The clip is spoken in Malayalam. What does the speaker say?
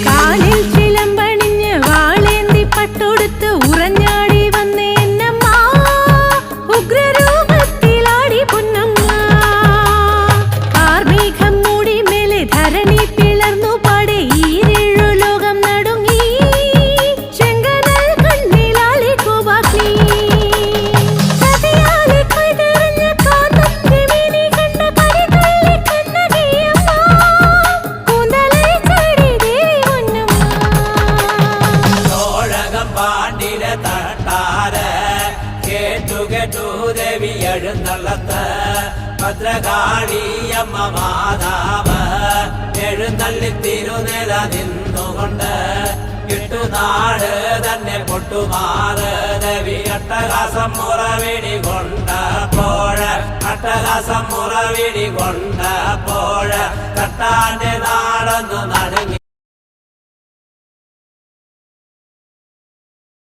കാലിൽ ചിലമ്പണിഞ്ഞ് വാളേന്തി പട്ടൊടുത്ത് ഉറഞ്ഞാടി വന്നേ എന്നമ്മ ഉഗ്രരൂപത്തിലാടി പൊന്നമ്മ കാർമേഘം മൂടി മേലെ ധരണി പിളർന്നു പാടെ ഈരേഴു ലോകം നടുങ്ങി ചെങ്കനൽ കണ്ണിലാളി കോപാഗ്നി സതിയാലെ കൊയ്തെറിഞ്ഞ കാന്തന്റെ മേനി കണ്ട കരിതുള്ളി കണ്ണകിയമ്മ കൂന്തലേ ചാടി ദേവി പൊന്നമ്മ തോഴകം പാണ്ടിര തട്ടാര കേട്ടു കേട്ടു ദേവി എഴുന്നള്ളത്ത് ഭദ്രകാളിയമ്മ മാതാവ് എഴുന്നള്ളി തിരുനില നിന്നുകൊണ്ട് കിട്ടുനാട് തന്നെ പൊട്ടുമാറ് ദേവി അട്ടഹാസം മുറവിടി കൊണ്ടപ്പോഴ് അട്ടഹാസം മുറവിടി കൊണ്ടപ്പോഴ് തട്ടാന്റെ നാടൊന്നു നടുങ്ങി